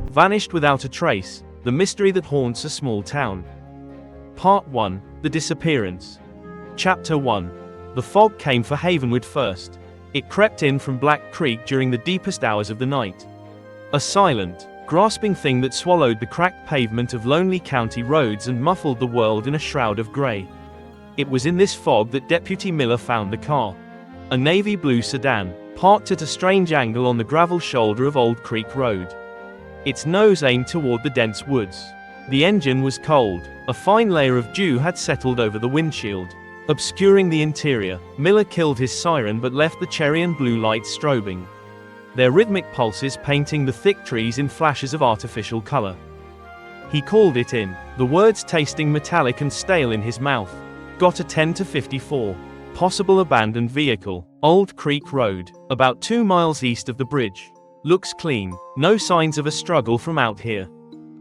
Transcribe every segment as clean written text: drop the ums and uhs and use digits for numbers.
Vanished without a trace, the mystery that haunts a small town. Part 1, The Disappearance. Chapter 1. The fog came for Havenwood first. It crept in from Black Creek during the deepest hours of the night. A silent, grasping thing that swallowed the cracked pavement of lonely county roads and muffled the world in a shroud of grey. It was in this fog that Deputy Miller found the car. A navy blue sedan, parked at a strange angle on the gravel shoulder of Old Creek Road. Its nose aimed toward the dense woods. The engine was cold. A fine layer of dew had settled over the windshield, obscuring the interior. Miller killed his siren but left the cherry and blue lights strobing, their rhythmic pulses painting the thick trees in flashes of artificial color. He called it in, the words tasting metallic and stale in his mouth. Got a 10 to 54. Possible abandoned vehicle. Old Creek Road, about 2 miles east of the bridge. Looks clean, no signs of a struggle from out here.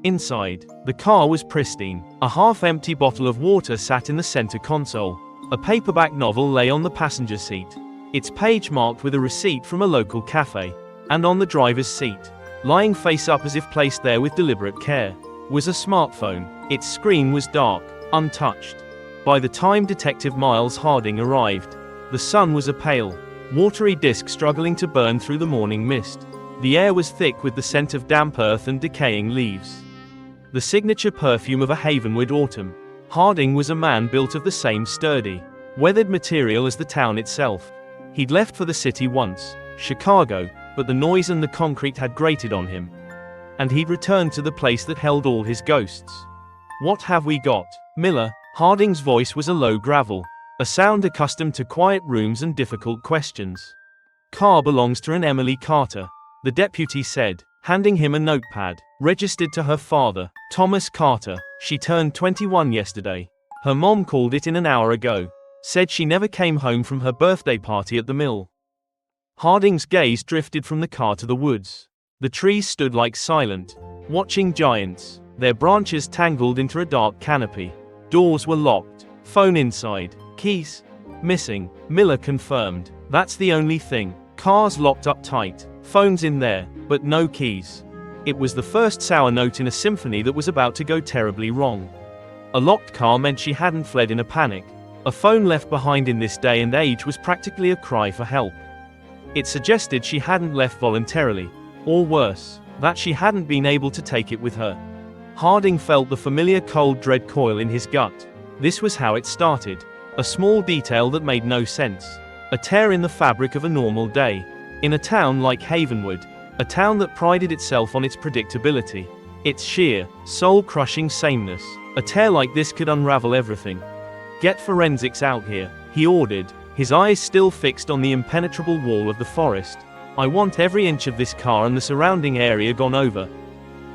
Inside, the car was pristine. A half-empty bottle of water sat in the center console. A paperback novel lay on the passenger seat, its page marked with a receipt from a local cafe. And on the driver's seat, lying face up as if placed there with deliberate care, was a smartphone. Its screen was dark, untouched. By the time Detective Miles Harding arrived, the sun was a pale, watery disk struggling to burn through the morning mist. The air was thick with the scent of damp earth and decaying leaves, the signature perfume of a Havenwood autumn. Harding was a man built of the same sturdy, weathered material as the town itself. He'd left for the city once, Chicago, but the noise and the concrete had grated on him. And he'd returned to the place that held all his ghosts. What have we got, Miller? Harding's voice was a low gravel, a sound accustomed to quiet rooms and difficult questions. Car belongs to an Emily Carter, the deputy said, handing him a notepad. Registered to her father, Thomas Carter. She turned 21 yesterday. Her mom called it in an hour ago. Said she never came home from her birthday party at the mill. Harding's gaze drifted from the car to the woods. The trees stood like silent, watching giants, their branches tangled into a dark canopy. Doors were locked. Phone inside. Keys missing. Miller confirmed. That's the only thing. Cars locked up tight. Phones in there, but no keys. It was the first sour note in a symphony that was about to go terribly wrong. A locked car meant she hadn't fled in a panic. A phone left behind in this day and age was practically a cry for help. It suggested she hadn't left voluntarily, or worse, that she hadn't been able to take it with her. Harding felt the familiar cold dread coil in his gut. This was how it started. A small detail that made no sense. A tear in the fabric of a normal day. In a town like Havenwood, a town that prided itself on its predictability, its sheer, soul-crushing sameness. A tear like this could unravel everything. Get forensics out here, he ordered, his eyes still fixed on the impenetrable wall of the forest. I want every inch of this car and the surrounding area gone over.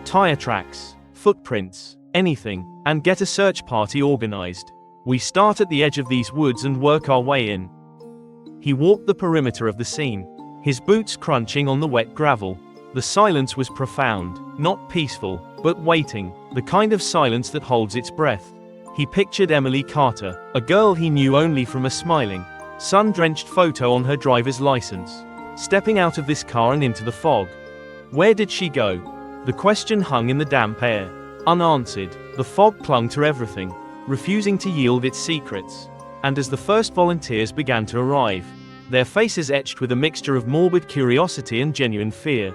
Tire tracks, footprints, anything, and get a search party organized. We start at the edge of these woods and work our way in. He walked the perimeter of the scene, his boots crunching on the wet gravel. The silence was profound, not peaceful, but waiting, the kind of silence that holds its breath. He pictured Emily Carter, a girl he knew only from a smiling, sun-drenched photo on her driver's license, stepping out of this car and into the fog. Where did she go? The question hung in the damp air, unanswered. The fog clung to everything, refusing to yield its secrets. And as the first volunteers began to arrive, their faces etched with a mixture of morbid curiosity and genuine fear,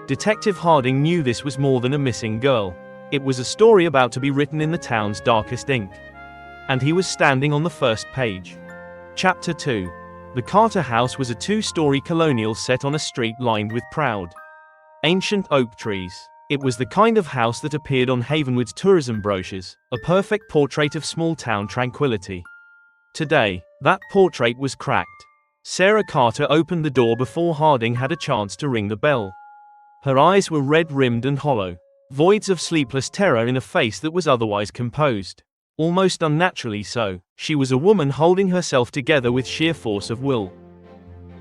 Detective Harding knew this was more than a missing girl. It was a story about to be written in the town's darkest ink. And he was standing on the first page. Chapter 2. The Carter house was a 2-story colonial set on a street lined with proud, ancient oak trees. It was the kind of house that appeared on Havenwood's tourism brochures, a perfect portrait of small-town tranquility. Today, that portrait was cracked. Sarah Carter opened the door before Harding had a chance to ring the bell. Her eyes were red-rimmed and hollow, voids of sleepless terror in a face that was otherwise composed. Almost unnaturally so. She was a woman holding herself together with sheer force of will.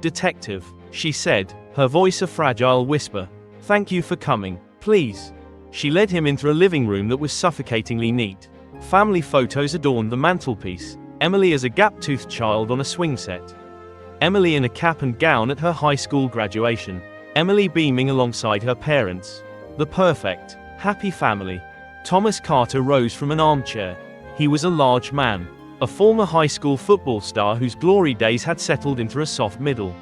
"Detective," she said, her voice a fragile whisper. "Thank you for coming. Please." She led him into a living room that was suffocatingly neat. Family photos adorned the mantelpiece. Emily as a gap-toothed child on a swing set. Emily in a cap and gown at her high school graduation. Emily beaming alongside her parents. The perfect, happy family. Thomas Carter rose from an armchair. He was a large man, a former high school football star whose glory days had settled into a soft middle.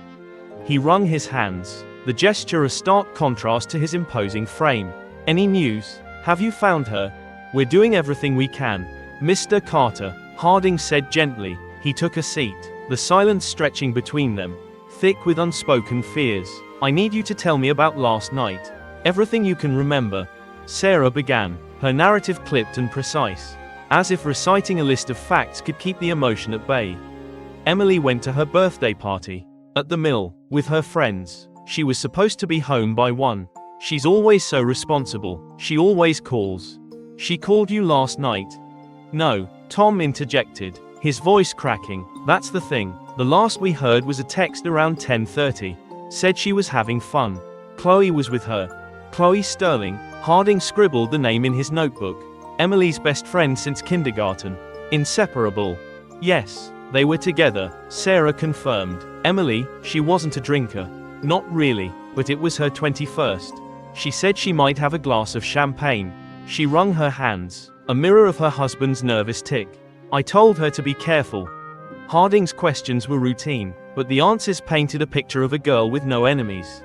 He wrung his hands, the gesture a stark contrast to his imposing frame. "Any news? Have you found her?" "We're doing everything we can, Mr. Carter," Harding said gently. He took a seat, the silence stretching between them, thick with unspoken fears. "I need you to tell me about last night. Everything you can remember," Sarah began, her narrative clipped and precise, as if reciting a list of facts could keep the emotion at bay. Emily went to her birthday party, at the mill, with her friends. She was supposed to be home by 1. "She's always so responsible, she always calls." "She called you last night?" "No," Tom interjected, his voice cracking. "That's the thing. The last we heard was a text around 10:30. Said she was having fun. Chloe was with her." Chloe Sterling, Harding scribbled the name in his notebook. "Emily's best friend since kindergarten. Inseparable." "Yes, they were together," Sarah confirmed. "Emily, she wasn't a drinker." "Not really, but it was her 21st. She said she might have a glass of champagne." She wrung her hands, a mirror of her husband's nervous tic. "I told her to be careful." Harding's questions were routine, but the answers painted a picture of a girl with no enemies.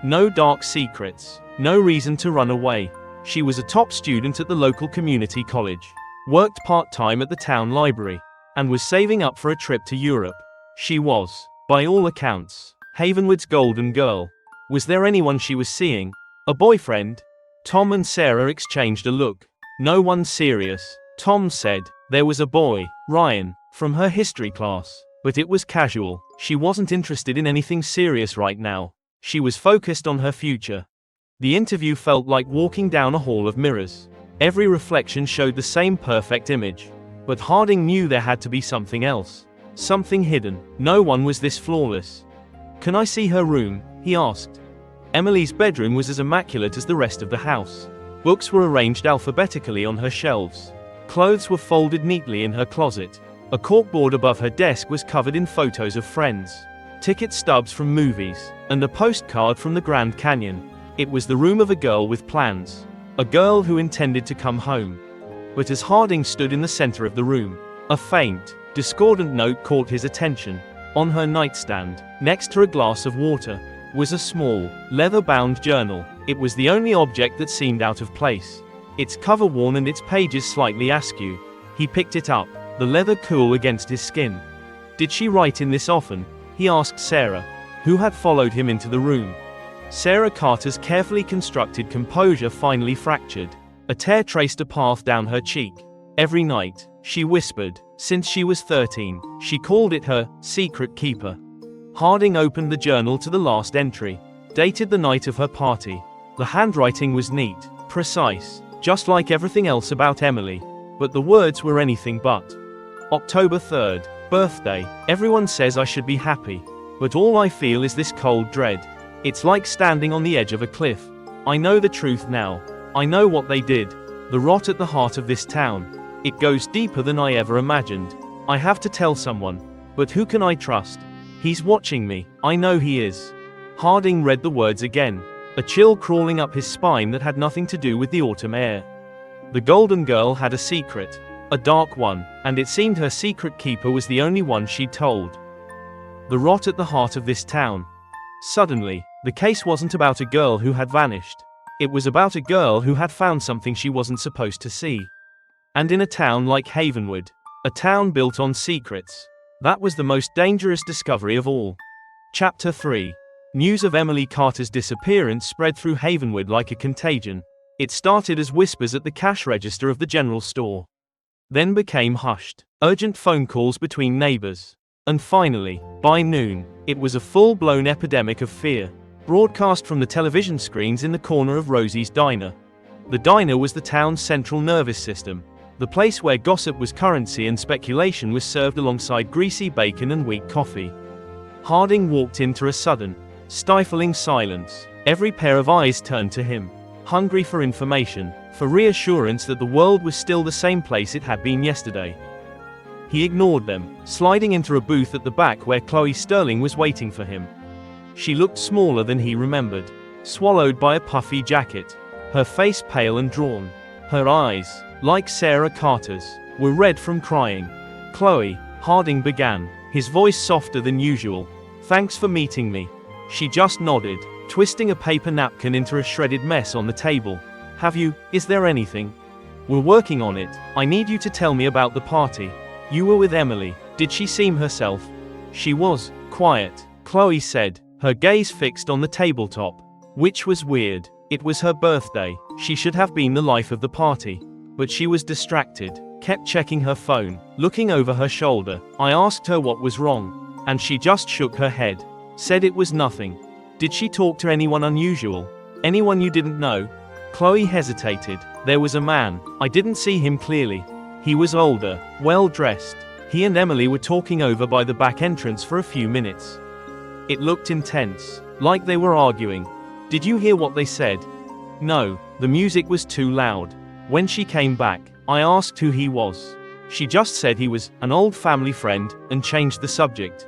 No dark secrets, no reason to run away. She was a top student at the local community college, worked part-time at the town library, and was saving up for a trip to Europe. She was, by all accounts, Havenwood's golden girl. Was there anyone she was seeing? A boyfriend? Tom and Sarah exchanged a look. "No one serious," Tom said. "There was a boy, Ryan, from her history class, but it was casual. She wasn't interested in anything serious right now. She was focused on her future." The interview felt like walking down a hall of mirrors. Every reflection showed the same perfect image. But Harding knew there had to be something else. Something hidden. No one was this flawless. "Can I see her room?" he asked. Emily's bedroom was as immaculate as the rest of the house. Books were arranged alphabetically on her shelves. Clothes were folded neatly in her closet. A corkboard above her desk was covered in photos of friends, ticket stubs from movies, and a postcard from the Grand Canyon. It was the room of a girl with plans. A girl who intended to come home. But as Harding stood in the center of the room, a faint, discordant note caught his attention. On her nightstand, next to a glass of water, was a small, leather-bound journal. It was the only object that seemed out of place, its cover worn and its pages slightly askew. He picked it up, the leather cool against his skin. "Did she write in this often?" he asked Sarah, who had followed him into the room. Sarah Carter's carefully constructed composure finally fractured. A tear traced a path down her cheek. "Every night," she whispered, "since she was 13. She called it her secret keeper." Harding opened the journal to the last entry, dated the night of her party. The handwriting was neat, precise, just like everything else about Emily. But the words were anything but. "October 3rd, birthday. Everyone says I should be happy. But all I feel is this cold dread. It's like standing on the edge of a cliff. I know the truth now. I know what they did. The rot at the heart of this town. It goes deeper than I ever imagined. I have to tell someone. But who can I trust? He's watching me. I know he is." Harding read the words again, a chill crawling up his spine that had nothing to do with the autumn air. The golden girl had a secret, a dark one, and it seemed her secret keeper was the only one she'd told. The rot at the heart of this town. Suddenly, the case wasn't about a girl who had vanished. It was about a girl who had found something she wasn't supposed to see. And in a town like Havenwood, a town built on secrets, that was the most dangerous discovery of all. Chapter 3. News of Emily Carter's disappearance spread through Havenwood like a contagion. It started as whispers at the cash register of the general store, then became hushed, urgent phone calls between neighbors. And finally, by noon, it was a full-blown epidemic of fear, broadcast from the television screens in the corner of Rosie's diner. The diner was the town's central nervous system, the place where gossip was currency and speculation was served alongside greasy bacon and weak coffee. Harding walked into a sudden, stifling silence. Every pair of eyes turned to him, hungry for information, for reassurance that the world was still the same place it had been yesterday. He ignored them, sliding into a booth at the back where Chloe Sterling was waiting for him. She looked smaller than he remembered, swallowed by a puffy jacket. her face pale and drawn. Her eyes, like Sarah Carter's, were red from crying. "Chloe," Harding began, his voice softer than usual. "Thanks for meeting me." She just nodded, twisting a paper napkin into a shredded mess on the table. Is there anything? "We're working on it. I need you to tell me about the party. You were with Emily. Did she seem herself?" "She was quiet," Chloe said, her gaze fixed on the tabletop. Which was weird. It was her birthday. She should have been the life of the party. But she was distracted, kept checking her phone, looking over her shoulder. I asked her what was wrong, and she just shook her head. Said it was nothing. "Did she talk to anyone unusual? Anyone you didn't know?" Chloe hesitated. "There was a man. I didn't see him clearly. He was older, well dressed. He and Emily were talking over by the back entrance for a few minutes. It looked intense, like they were arguing." "Did you hear what they said?" "No, the music was too loud. When she came back, I asked who he was. She just said he was an old family friend and changed the subject.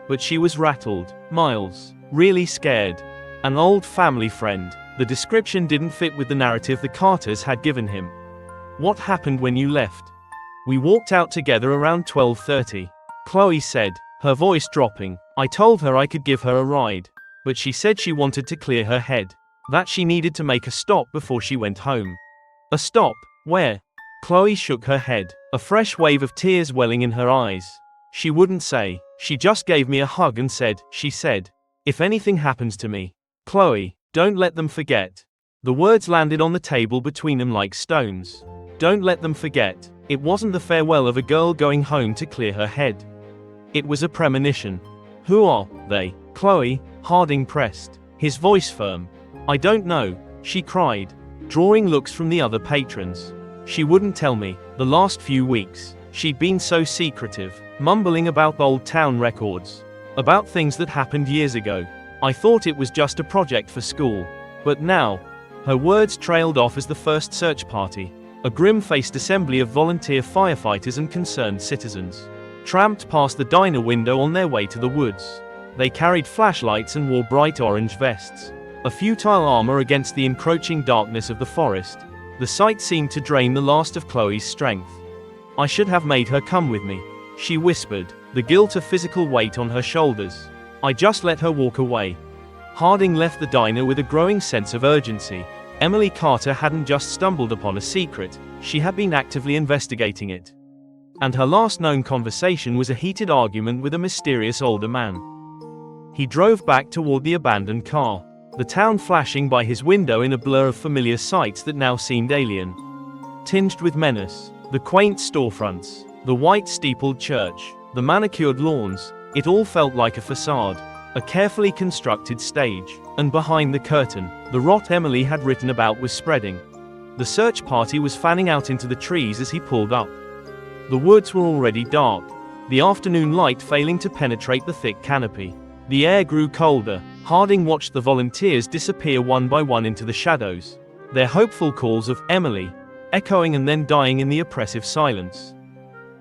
But she was rattled, Miles, really scared. An old family friend. The description didn't fit with the narrative the Carters had given him." "What happened when you left?" "We walked out together around 12:30. Chloe said, her voice dropping. "I told her I could give her a ride. But she said she wanted to clear her head. That she needed to make a stop before she went home." "A stop? Where?" Chloe shook her head, a fresh wave of tears welling in her eyes. "She wouldn't say. She just gave me a hug and said, she said, if anything happens to me, Chloe, don't let them forget." The words landed on the table between them like stones. Don't let them forget. It wasn't the farewell of a girl going home to clear her head. It was a premonition. "Who are they, Chloe?" Harding pressed, his voice firm. "I don't know," she cried, drawing looks from the other patrons. "She wouldn't tell me. The last few weeks, she'd been so secretive, mumbling about old town records, about things that happened years ago. I thought it was just a project for school. But now..." Her words trailed off as the first search party, a grim-faced assembly of volunteer firefighters and concerned citizens, tramped past the diner window on their way to the woods. They carried flashlights and wore bright orange vests, a futile armor against the encroaching darkness of the forest. The sight seemed to drain the last of Chloe's strength. "I should have made her come with me," she whispered, the guilt of physical weight on her shoulders. "I just let her walk away." Harding left the diner with a growing sense of urgency. Emily Carter hadn't just stumbled upon a secret, she had been actively investigating it. And her last known conversation was a heated argument with a mysterious older man. He drove back toward the abandoned car, the town flashing by his window in a blur of familiar sights that now seemed alien, tinged with menace. The quaint storefronts, the white steepled church, the manicured lawns, it all felt like a facade, a carefully constructed stage. And behind the curtain, the rot Emily had written about was spreading. The search party was fanning out into the trees as he pulled up. The woods were already dark, the afternoon light failing to penetrate the thick canopy. The air grew colder. Harding watched the volunteers disappear one by one into the shadows, their hopeful calls of "Emily" echoing and then dying in the oppressive silence.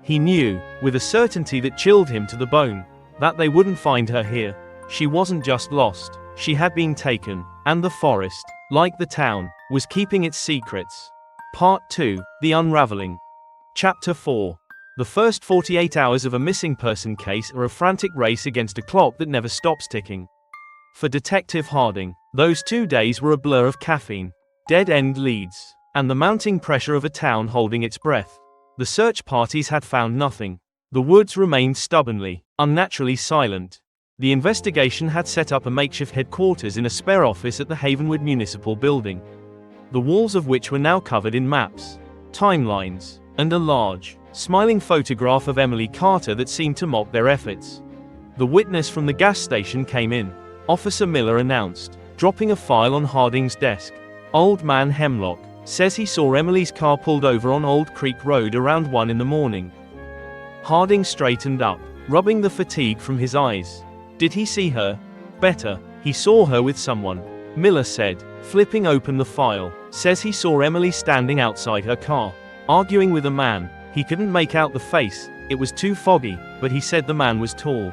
He knew, with a certainty that chilled him to the bone, that they wouldn't find her here. She wasn't just lost, she had been taken, and the forest, like the town, was keeping its secrets. Part 2, The Unraveling. Chapter 4. The first 48 hours of a missing person case are a frantic race against a clock that never stops ticking. For Detective Harding, those 2 days were a blur of caffeine, dead-end leads, and the mounting pressure of a town holding its breath. The search parties had found nothing. The woods remained stubbornly, unnaturally silent. The investigation had set up a makeshift headquarters in a spare office at the Havenwood Municipal Building, the walls of which were now covered in maps, timelines, and a large, smiling photograph of Emily Carter that seemed to mock their efforts. The witness from the gas station came in, Officer Miller announced, dropping a file on Harding's desk. "Old man Hemlock says he saw Emily's car pulled over on Old Creek Road around 1 in the morning." Harding straightened up, rubbing the fatigue from his eyes. "Did he see her?" "Better. He saw her with someone," Miller said, flipping open the file. "Says he saw Emily standing outside her car, arguing with a man. He couldn't make out the face, it was too foggy, but he said the man was tall,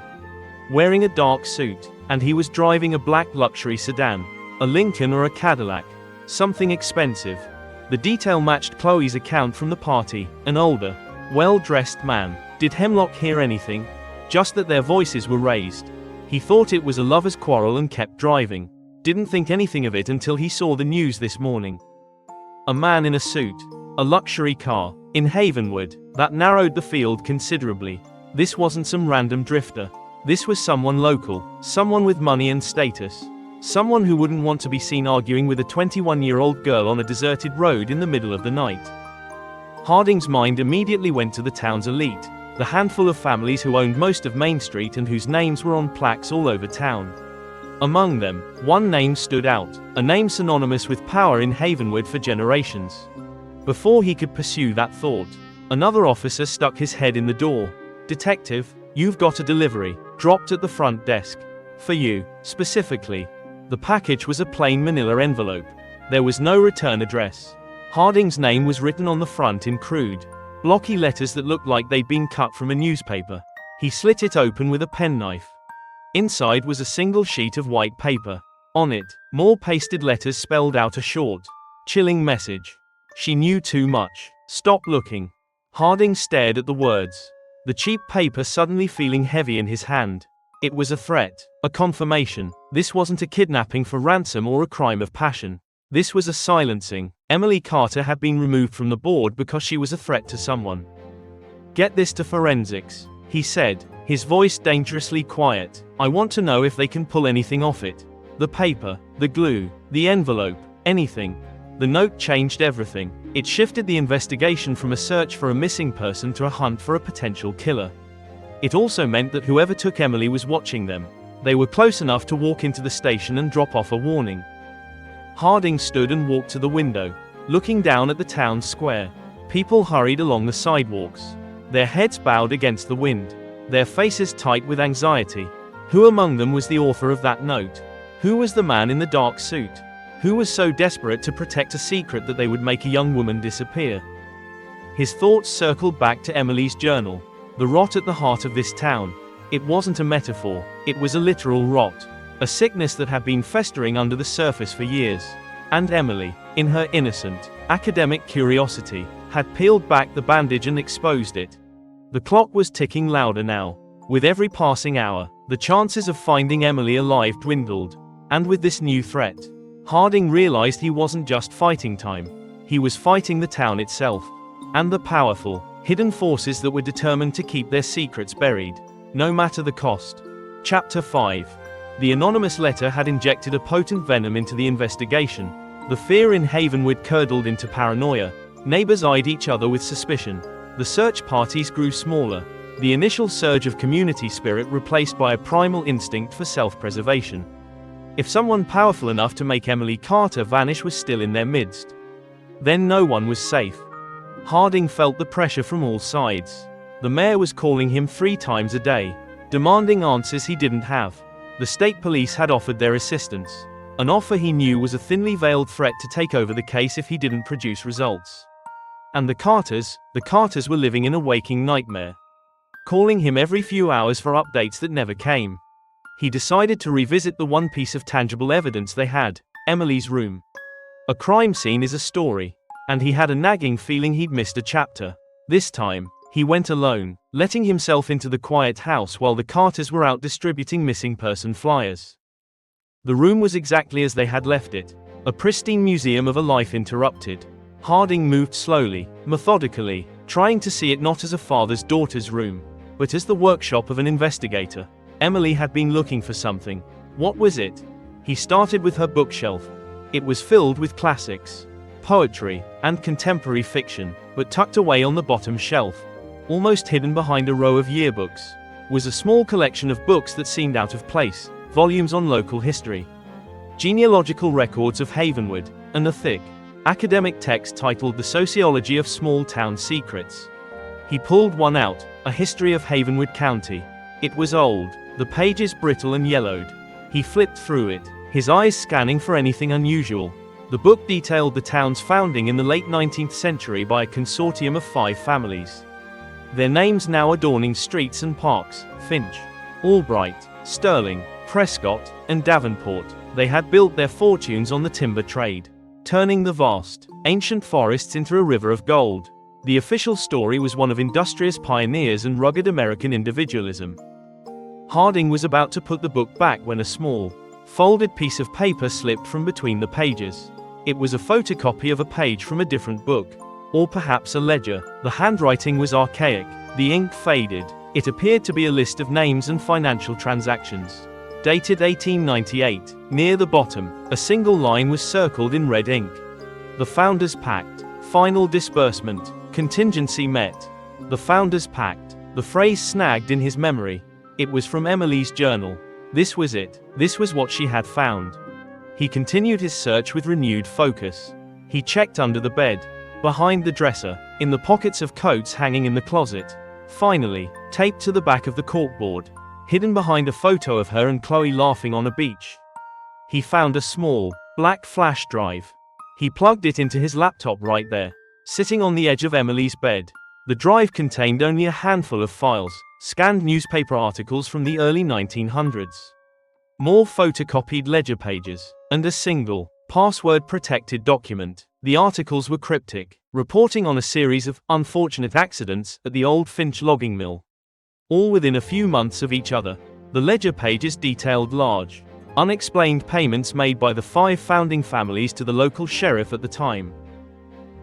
wearing a dark suit, and he was driving a black luxury sedan, a Lincoln or a Cadillac." something expensive. The detail matched Chloe's account from the party, an older, well-dressed man. Did Hemlock hear anything? Just that their voices were raised. He thought it was a lover's quarrel and kept driving. Didn't think anything of it until he saw the news this morning. A man in a suit. A luxury car. In Havenwood. That narrowed the field considerably. This wasn't some random drifter. This was someone local. Someone with money and status. Someone who wouldn't want to be seen arguing with a 21-year-old girl on a deserted road in the middle of the night. Harding's mind immediately went to the town's elite. The handful of families who owned most of Main Street and whose names were on plaques all over town. Among them, one name stood out, a name synonymous with power in Havenwood for generations. Before he could pursue that thought, another officer stuck his head in the door. "Detective, you've got a delivery, dropped at the front desk. For you, specifically." The package was a plain manila envelope. There was no return address. Harding's name was written on the front in crude, blocky letters that looked like they'd been cut from a newspaper. He slit it open with a penknife. Inside was a single sheet of white paper. On it, more pasted letters spelled out a short, chilling message. She knew too much. Stop looking. Harding stared at the words, the cheap paper suddenly feeling heavy in his hand. It was a threat, a confirmation. This wasn't a kidnapping for ransom or a crime of passion. This was a silencing. Emily Carter had been removed from the board because she was a threat to someone. "Get this to forensics," he said, his voice dangerously quiet. "I want to know if they can pull anything off it. The paper, the glue, the envelope, anything." The note changed everything. It shifted the investigation from a search for a missing person to a hunt for a potential killer. It also meant that whoever took Emily was watching them. They were close enough to walk into the station and drop off a warning. Harding stood and walked to the window, looking down at the town square. People hurried along the sidewalks, their heads bowed against the wind, their faces tight with anxiety. Who among them was the author of that note? Who was the man in the dark suit? Who was so desperate to protect a secret that they would make a young woman disappear? His thoughts circled back to Emily's journal. The rot at the heart of this town. It wasn't a metaphor, it was a literal rot. A sickness that had been festering under the surface for years. And Emily, in her innocent, academic curiosity, had peeled back the bandage and exposed it. The clock was ticking louder now. With every passing hour, the chances of finding Emily alive dwindled. And with this new threat, Harding realized he wasn't just fighting time. He was fighting the town itself. And the powerful, hidden forces that were determined to keep their secrets buried, no matter the cost. Chapter 5. The anonymous letter had injected a potent venom into the investigation. The fear in Havenwood curdled into paranoia. Neighbors eyed each other with suspicion. The search parties grew smaller. The initial surge of community spirit replaced by a primal instinct for self-preservation. If someone powerful enough to make Emily Carter vanish was still in their midst, then no one was safe. Harding felt the pressure from all sides. The mayor was calling him 3 times a day, demanding answers he didn't have. The state police had offered their assistance, an offer he knew was a thinly veiled threat to take over the case if he didn't produce results. And the Carters were living in a waking nightmare, calling him every few hours for updates that never came. He decided to revisit the one piece of tangible evidence they had, Emily's room. A crime scene is a story, and he had a nagging feeling he'd missed a chapter. This time, he went alone, letting himself into the quiet house while the Carters were out distributing missing person flyers. The room was exactly as they had left it, a pristine museum of a life interrupted. Harding moved slowly, methodically, trying to see it not as a father's-daughter's room, but as the workshop of an investigator. Emily had been looking for something. What was it? He started with her bookshelf. It was filled with classics, poetry, and contemporary fiction, but tucked away on the bottom shelf, almost hidden behind a row of yearbooks, was a small collection of books that seemed out of place, volumes on local history, genealogical records of Havenwood, and a thick, academic text titled The Sociology of Small Town Secrets. He pulled one out, a history of Havenwood County. It was old, the pages brittle and yellowed. He flipped through it, his eyes scanning for anything unusual. The book detailed the town's founding in the late 19th century by a consortium of 5 families. Their names now adorning streets and parks: Finch, Albright, Sterling, Prescott, and Davenport. They had built their fortunes on the timber trade, turning the vast, ancient forests into a river of gold. The official story was one of industrious pioneers and rugged American individualism. Harding was about to put the book back when a small, folded piece of paper slipped from between the pages. It was a photocopy of a page from a different book, or perhaps a ledger. The handwriting was archaic, the ink faded. It appeared to be a list of names and financial transactions. Dated 1898, near the bottom, a single line was circled in red ink. The Founders Pact. Final disbursement. Contingency met. The Founders Pact. The phrase snagged in his memory. It was from Emily's journal. This was it. This was what she had found. He continued his search with renewed focus. He checked under the bed, behind the dresser, in the pockets of coats hanging in the closet. Finally, taped to the back of the corkboard, hidden behind a photo of her and Chloe laughing on a beach. He found a small, black flash drive. He plugged it into his laptop right there, sitting on the edge of Emily's bed. The drive contained only a handful of files, scanned newspaper articles from the early 1900s. More photocopied ledger pages, and a single, password-protected document. The articles were cryptic, reporting on a series of unfortunate accidents at the old Finch logging mill. All within a few months of each other. The ledger pages detailed large, unexplained payments made by the 5 founding families to the local sheriff at the time.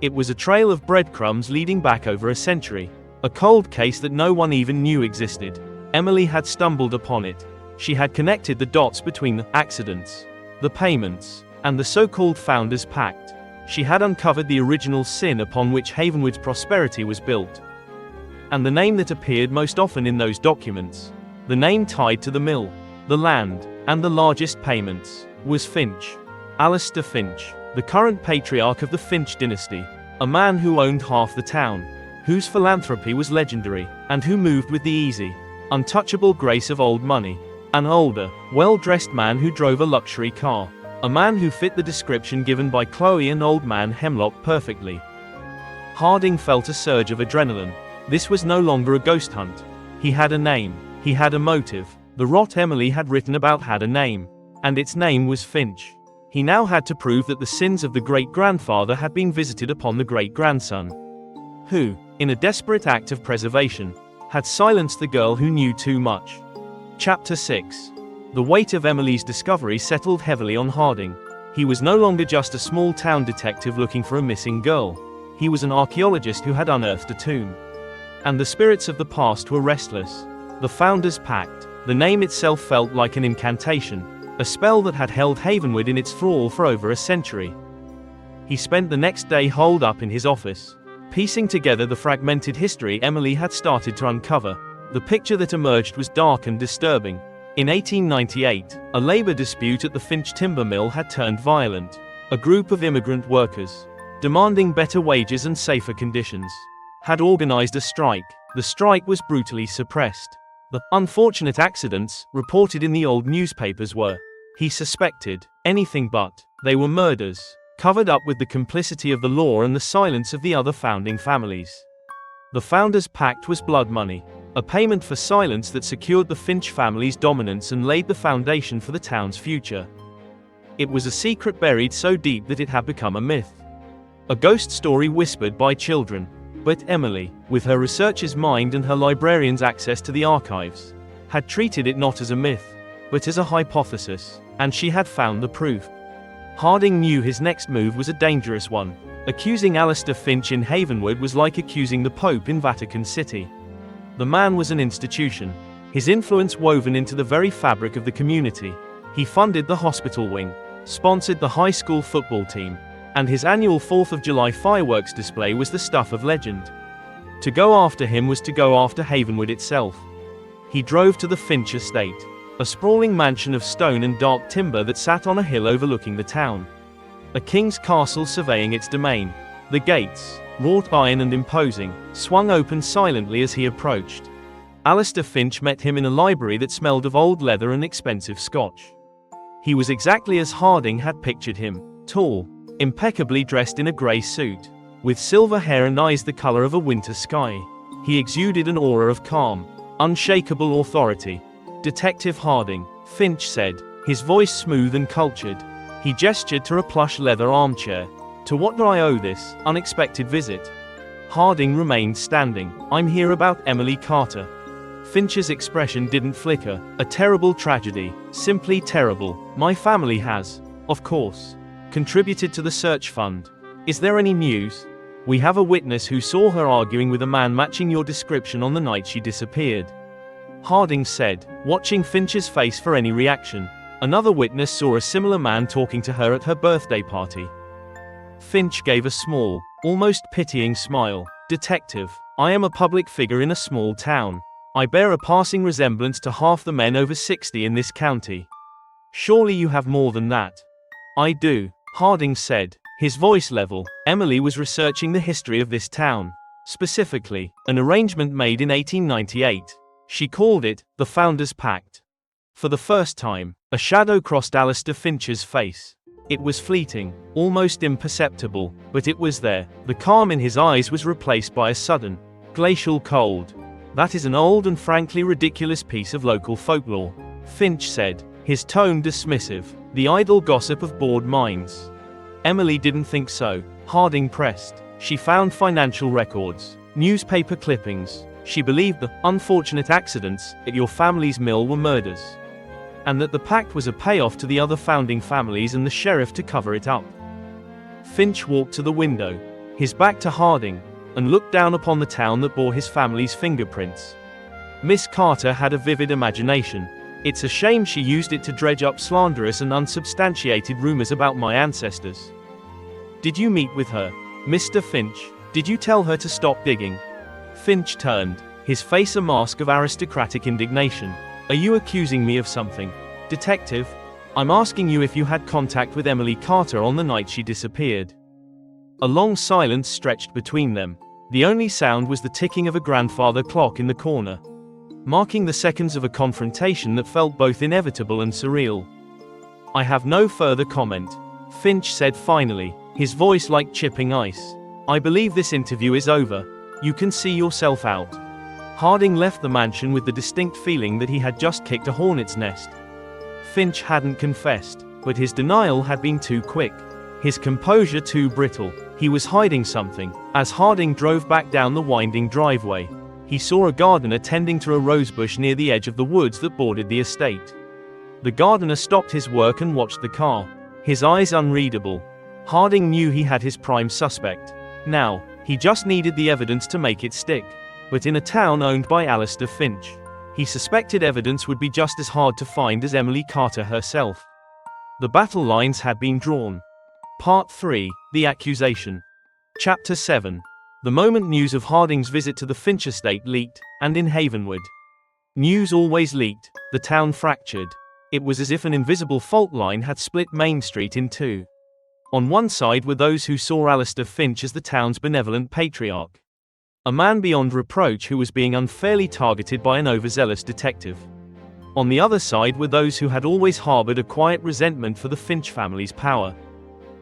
It was a trail of breadcrumbs leading back over a century, a cold case that no one even knew existed. Emily had stumbled upon it. She had connected the dots between the accidents, the payments, and the so-called Founders Pact. She had uncovered the original sin upon which Havenwood's prosperity was built. And the name that appeared most often in those documents, the name tied to the mill, the land, and the largest payments, was Finch. Alistair Finch, the current patriarch of the Finch dynasty, a man who owned half the town, whose philanthropy was legendary, and who moved with the easy, untouchable grace of old money. An older, well-dressed man who drove a luxury car. A man who fit the description given by Chloe and Old Man Hemlock perfectly. Harding felt a surge of adrenaline. This was no longer a ghost hunt. He had a name. He had a motive. The rot Emily had written about had a name. And its name was Finch. He now had to prove that the sins of the great-grandfather had been visited upon the great-grandson, who, in a desperate act of preservation, had silenced the girl who knew too much. Chapter 6. The weight of Emily's discovery settled heavily on Harding. He was no longer just a small-town detective looking for a missing girl. He was an archaeologist who had unearthed a tomb. And the spirits of the past were restless. The Founders Pact. The name itself felt like an incantation, a spell that had held Havenwood in its thrall for over a century. He spent the next day holed up in his office, piecing together the fragmented history Emily had started to uncover. The picture that emerged was dark and disturbing. In 1898, a labor dispute at the Finch timber mill had turned violent. A group of immigrant workers, demanding better wages and safer conditions, had organized a strike. The strike was brutally suppressed. The unfortunate accidents, reported in the old newspapers were, he suspected, anything but. They were murders, covered up with the complicity of the law and the silence of the other founding families. The Founders' Pact was blood money. A payment for silence that secured the Finch family's dominance and laid the foundation for the town's future. It was a secret buried so deep that it had become a myth. A ghost story whispered by children. But Emily, with her researcher's mind and her librarian's access to the archives, had treated it not as a myth, but as a hypothesis, and she had found the proof. Harding knew his next move was a dangerous one. Accusing Alistair Finch in Havenwood was like accusing the Pope in Vatican City. The man was an institution, his influence woven into the very fabric of the community. He funded the hospital wing, sponsored the high school football team, and his annual 4th of July fireworks display was the stuff of legend. To go after him was to go after Havenwood itself. He drove to the Finch estate, a sprawling mansion of stone and dark timber that sat on a hill overlooking the town. A king's castle surveying its domain. The gates, wrought iron and imposing, swung open silently as he approached. Alistair Finch met him in a library that smelled of old leather and expensive scotch. He was exactly as Harding had pictured him, tall, impeccably dressed in a grey suit, with silver hair and eyes the colour of a winter sky. He exuded an aura of calm, unshakable authority. "Detective Harding," Finch said, his voice smooth and cultured. He gestured to a plush leather armchair. To what do I owe this unexpected visit? Harding remained standing. I'm here about Emily Carter. Finch's expression didn't flicker. A terrible tragedy. Simply terrible. My family has, of course, contributed to the search fund. Is there any news? We have a witness who saw her arguing with a man matching your description on the night she disappeared. Harding said, watching Finch's face for any reaction. Another witness saw a similar man talking to her at her birthday party. Finch gave a small, almost pitying smile. Detective, I am a public figure in a small town. I bear a passing resemblance to half the men over 60 in this county. Surely you have more than that. I do, Harding said, his voice level. Emily was researching the history of this town. Specifically, an arrangement made in 1898. She called it, the Founders' Pact. For the first time, a shadow crossed Alistair Finch's face. It was fleeting, almost imperceptible, but it was there. The calm in his eyes was replaced by a sudden, glacial cold. That is an old and frankly ridiculous piece of local folklore, Finch said, his tone dismissive, the idle gossip of bored minds. Emily didn't think so, Harding pressed. She found financial records, newspaper clippings. She believed the unfortunate accidents at your family's mill were murders, and that the pact was a payoff to the other founding families and the sheriff to cover it up. Finch walked to the window, his back to Harding, and looked down upon the town that bore his family's fingerprints. Miss Carter had a vivid imagination. It's a shame she used it to dredge up slanderous and unsubstantiated rumors about my ancestors. Did you meet with her, Mr. Finch? Did you tell her to stop digging? Finch turned, his face a mask of aristocratic indignation. Are you accusing me of something, detective? I'm asking you if you had contact with Emily Carter on the night she disappeared. A long silence stretched between them. The only sound was the ticking of a grandfather clock in the corner, marking the seconds of a confrontation that felt both inevitable and surreal. I have no further comment, Finch said finally, his voice like chipping ice. I believe this interview is over. You can see yourself out. Harding left the mansion with the distinct feeling that he had just kicked a hornet's nest. Finch hadn't confessed, but his denial had been too quick, his composure too brittle. He was hiding something. As Harding drove back down the winding driveway, he saw a gardener tending to a rosebush near the edge of the woods that bordered the estate. The gardener stopped his work and watched the car, his eyes unreadable. Harding knew he had his prime suspect. Now, he just needed the evidence to make it stick. But in a town owned by Alistair Finch, he suspected evidence would be just as hard to find as Emily Carter herself. The battle lines had been drawn. Part 3, The Accusation. Chapter 7. The moment news of Harding's visit to the Finch estate leaked, and in Havenwood. News always leaked, the town fractured. It was as if an invisible fault line had split Main Street in two. On one side were those who saw Alistair Finch as the town's benevolent patriarch, a man beyond reproach who was being unfairly targeted by an overzealous detective. On the other side were those who had always harbored a quiet resentment for the Finch family's power,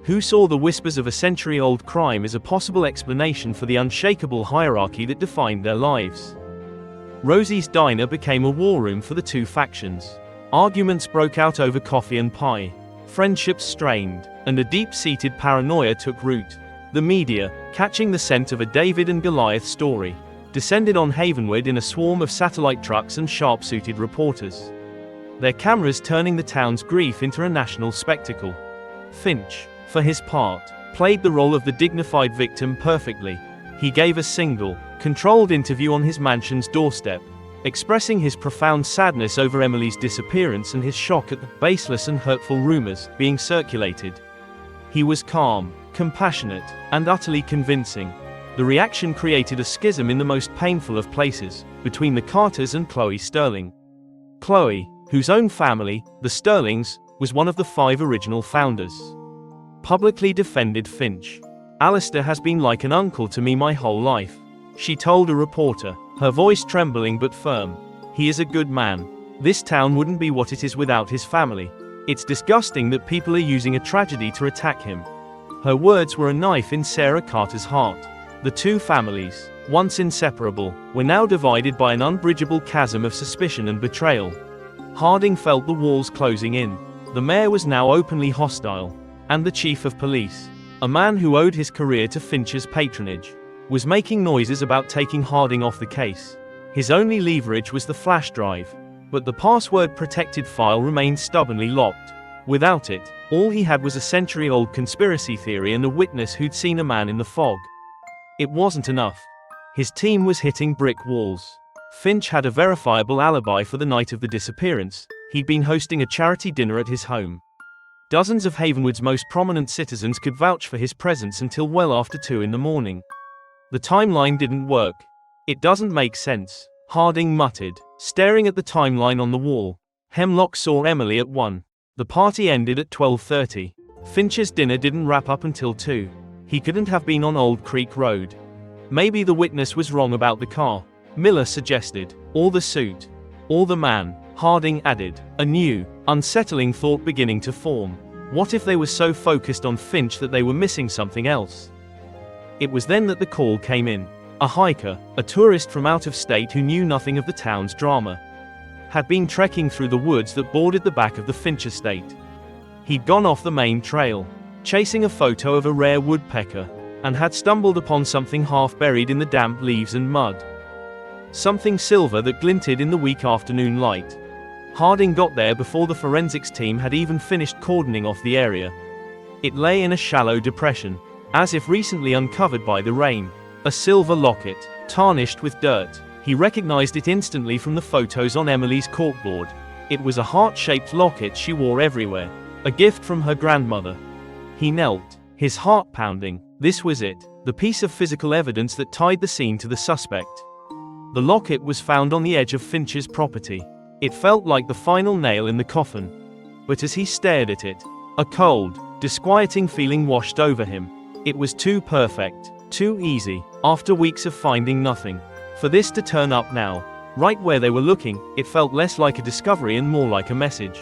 who saw the whispers of a century-old crime as a possible explanation for the unshakable hierarchy that defined their lives. Rosie's diner became a war room for the two factions. Arguments broke out over coffee and pie. Friendships strained, and a deep-seated paranoia took root. The media, catching the scent of a David and Goliath story, descended on Havenwood in a swarm of satellite trucks and sharp-suited reporters, their cameras turning the town's grief into a national spectacle. Finch, for his part, played the role of the dignified victim perfectly. He gave a single, controlled interview on his mansion's doorstep, expressing his profound sadness over Emily's disappearance and his shock at the baseless and hurtful rumors being circulated. He was calm, compassionate, and utterly convincing. The reaction created a schism in the most painful of places, between the Carters and Chloe Sterling. Chloe, whose own family, the Sterlings, was one of the 5 original founders, publicly defended Finch. Alistair has been like an uncle to me my whole life, she told a reporter, her voice trembling but firm. He is a good man. This town wouldn't be what it is without his family. It's disgusting that people are using a tragedy to attack him. Her words were a knife in Sarah Carter's heart. The two families, once inseparable, were now divided by an unbridgeable chasm of suspicion and betrayal. Harding felt the walls closing in. The mayor was now openly hostile, and the chief of police, a man who owed his career to Finch's patronage, was making noises about taking Harding off the case. His only leverage was the flash drive, but the password-protected file remained stubbornly locked. Without it, all he had was a century-old conspiracy theory and a witness who'd seen a man in the fog. It wasn't enough. His team was hitting brick walls. Finch had a verifiable alibi for the night of the disappearance. He'd been hosting a charity dinner at his home. Dozens of Havenwood's most prominent citizens could vouch for his presence until well after 2 in the morning. The timeline didn't work. It doesn't make sense, Harding muttered, staring at the timeline on the wall. Hemlock saw Emily at 1. The party ended at 12:30. Finch's dinner didn't wrap up until 2. He couldn't have been on Old Creek Road. Maybe the witness was wrong about the car, Miller suggested. Or the suit. Or the man, Harding added, a new, unsettling thought beginning to form. What if they were so focused on Finch that they were missing something else? It was then that the call came in. A hiker, a tourist from out of state who knew nothing of the town's drama, had been trekking through the woods that bordered the back of the Finch estate. He'd gone off the main trail, chasing a photo of a rare woodpecker, and had stumbled upon something half buried in the damp leaves and mud. Something silver that glinted in the weak afternoon light. Harding got there before the forensics team had even finished cordoning off the area. It lay in a shallow depression, as if recently uncovered by the rain. A silver locket, tarnished with dirt. He recognized it instantly from the photos on Emily's corkboard. It was a heart-shaped locket she wore everywhere, a gift from her grandmother. He knelt, his heart pounding. This was it, the piece of physical evidence that tied the scene to the suspect. The locket was found on the edge of Finch's property. It felt like the final nail in the coffin. But as he stared at it, a cold, disquieting feeling washed over him. It was too perfect, too easy, after weeks of finding nothing. For this to turn up now, right where they were looking, it felt less like a discovery and more like a message.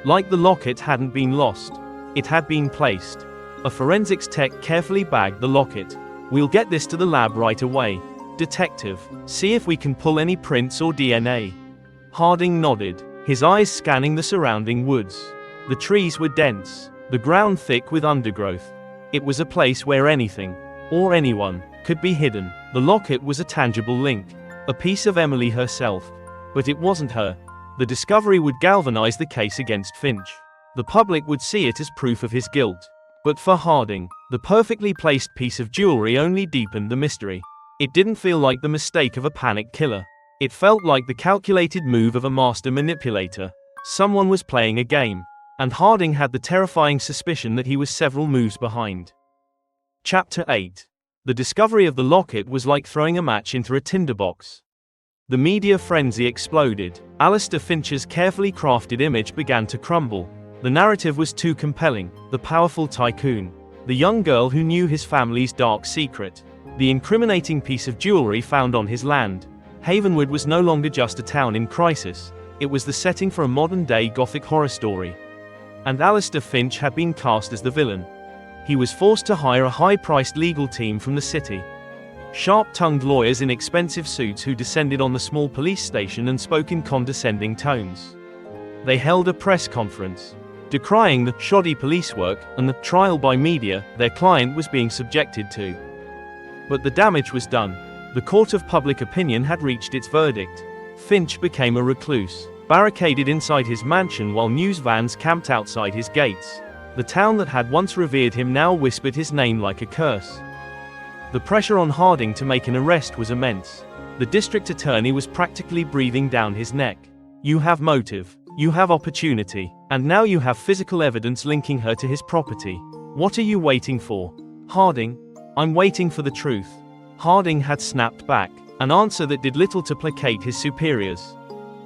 Like the locket hadn't been lost. It had been placed. A forensics tech carefully bagged the locket. We'll get this to the lab right away. Detective, see if we can pull any prints or DNA. Harding nodded, his eyes scanning the surrounding woods. The trees were dense, the ground thick with undergrowth. It was a place where anything, or anyone, could be hidden. The locket was a tangible link, a piece of Emily herself. But it wasn't her. The discovery would galvanize the case against Finch. The public would see it as proof of his guilt. But for Harding, the perfectly placed piece of jewelry only deepened the mystery. It didn't feel like the mistake of a panic killer. It felt like the calculated move of a master manipulator. Someone was playing a game. And Harding had the terrifying suspicion that he was several moves behind. Chapter 8. The discovery of the locket was like throwing a match into a tinderbox. The media frenzy exploded. Alistair Finch's carefully crafted image began to crumble. The narrative was too compelling. The powerful tycoon, the young girl who knew his family's dark secret, the incriminating piece of jewelry found on his land. Havenwood was no longer just a town in crisis. It was the setting for a modern-day Gothic horror story. And Alistair Finch had been cast as the villain. He was forced to hire a high-priced legal team from the city. Sharp-tongued lawyers in expensive suits who descended on the small police station and spoke in condescending tones. They held a press conference, decrying the shoddy police work and the trial by media their client was being subjected to. But the damage was done. The court of public opinion had reached its verdict. Finch became a recluse, barricaded inside his mansion while news vans camped outside his gates. The town that had once revered him now whispered his name like a curse. The pressure on Harding to make an arrest was immense. The district attorney was practically breathing down his neck. You have motive, you have opportunity, and now you have physical evidence linking her to his property. What are you waiting for? Harding, I'm waiting for the truth. Harding had snapped back, an answer that did little to placate his superiors.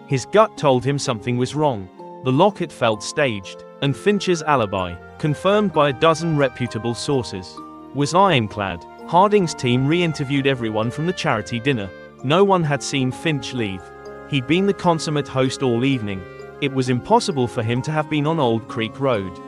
His gut told him something was wrong. The locket felt staged, and Finch's alibi, confirmed by a dozen reputable sources, was ironclad. Harding's team re-interviewed everyone from the charity dinner. No one had seen Finch leave. He'd been the consummate host all evening. It was impossible for him to have been on Old Creek Road.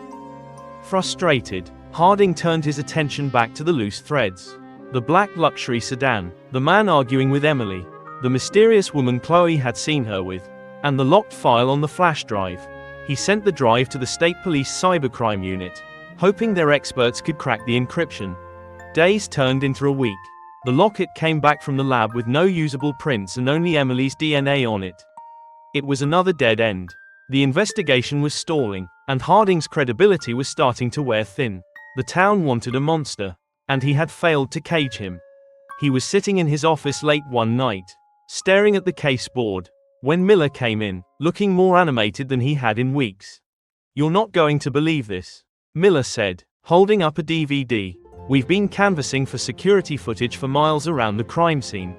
Frustrated, Harding turned his attention back to the loose threads. The black luxury sedan, the man arguing with Emily, the mysterious woman Chloe had seen her with, and the locked file on the flash drive. He sent the drive to the State Police Cybercrime Unit, hoping their experts could crack the encryption. Days turned into a week. The locket came back from the lab with no usable prints and only Emily's DNA on it. It was another dead end. The investigation was stalling, and Harding's credibility was starting to wear thin. The town wanted a monster, and he had failed to cage him. He was sitting in his office late one night, staring at the case board, when Miller came in, looking more animated than he had in weeks. "You're not going to believe this," Miller said, holding up a DVD. "We've been canvassing for security footage for miles around the crime scene.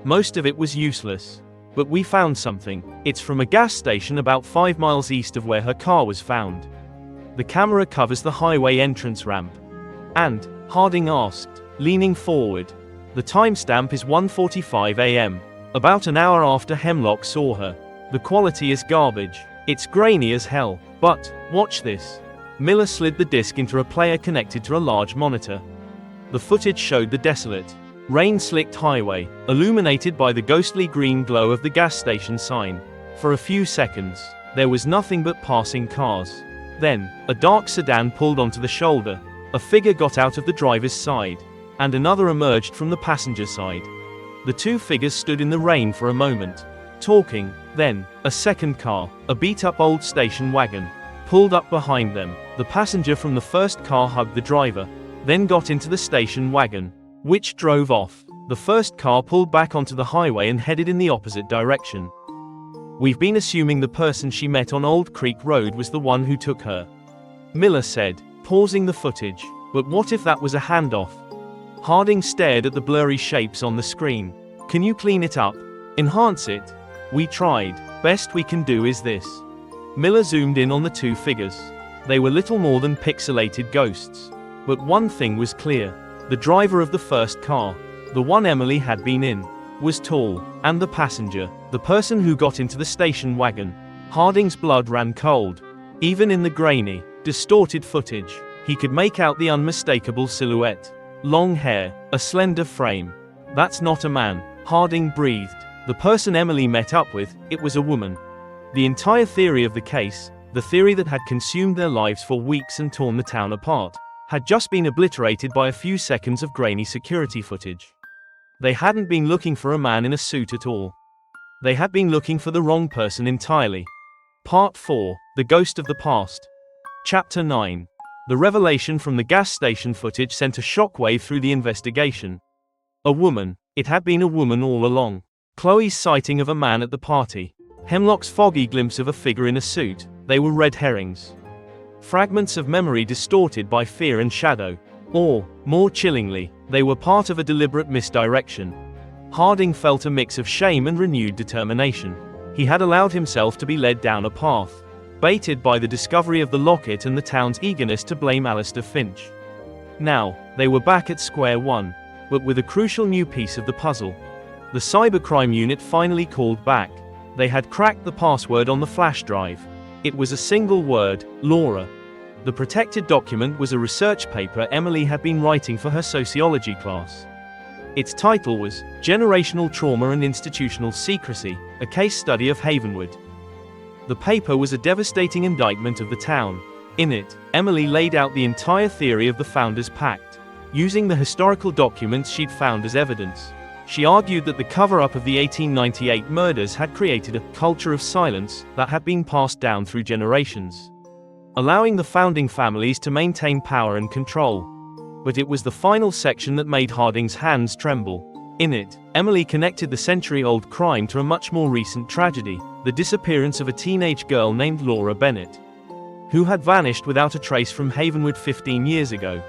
Most of it was useless. But we found something. It's from a gas station about 5 miles east of where her car was found. The camera covers the highway entrance ramp." "And?" Harding asked, leaning forward. "The timestamp is 1:45 a.m., about an hour after Hemlock saw her. The quality is garbage. It's grainy as hell. But, watch this." Miller slid the disc into a player connected to a large monitor. The footage showed the desolate, rain-slicked highway, illuminated by the ghostly green glow of the gas station sign. For a few seconds, there was nothing but passing cars. Then, a dark sedan pulled onto the shoulder. A figure got out of the driver's side, and another emerged from the passenger side. The two figures stood in the rain for a moment, talking. Then, a second car, a beat-up old station wagon, pulled up behind them. The passenger from the first car hugged the driver, then got into the station wagon, which drove off. The first car pulled back onto the highway and headed in the opposite direction. "We've been assuming the person she met on Old Creek Road was the one who took her," Miller said, pausing the footage. "But what if that was a handoff?" Harding stared at the blurry shapes on the screen. "Can you clean it up? Enhance it?" "We tried. Best we can do is this." Miller zoomed in on the two figures. They were little more than pixelated ghosts. But one thing was clear. The driver of the first car, the one Emily had been in, was tall, and the passenger, the person who got into the station wagon. Harding's blood ran cold. Even in the grainy, distorted footage, he could make out the unmistakable silhouette. Long hair, a slender frame. "That's not a man," Harding breathed. "The person Emily met up with, it was a woman." The entire theory of the case, the theory that had consumed their lives for weeks and torn the town apart, had just been obliterated by a few seconds of grainy security footage. They hadn't been looking for a man in a suit at all. They had been looking for the wrong person entirely. Part 4, The Ghost of the Past. Chapter 9. The revelation from the gas station footage sent a shockwave through the investigation. A woman. It had been a woman all along. Chloe's sighting of a man at the party. Hemlock's foggy glimpse of a figure in a suit. They were red herrings. Fragments of memory distorted by fear and shadow. Or, more chillingly, they were part of a deliberate misdirection. Harding felt a mix of shame and renewed determination. He had allowed himself to be led down a path, baited by the discovery of the locket and the town's eagerness to blame Alistair Finch. Now, they were back at square one, but with a crucial new piece of the puzzle. The cybercrime unit finally called back. They had cracked the password on the flash drive. It was a single word, Laura. The protected document was a research paper Emily had been writing for her sociology class. Its title was Generational Trauma and Institutional Secrecy, a Case Study of Havenwood. The paper was a devastating indictment of the town. In it, Emily laid out the entire theory of the Founders' Pact, using the historical documents she'd found as evidence. She argued that the cover-up of the 1898 murders had created a culture of silence that had been passed down through generations, allowing the founding families to maintain power and control. But it was the final section that made Harding's hands tremble. In it, Emily connected the century-old crime to a much more recent tragedy, the disappearance of a teenage girl named Laura Bennett, who had vanished without a trace from Havenwood 15 years ago.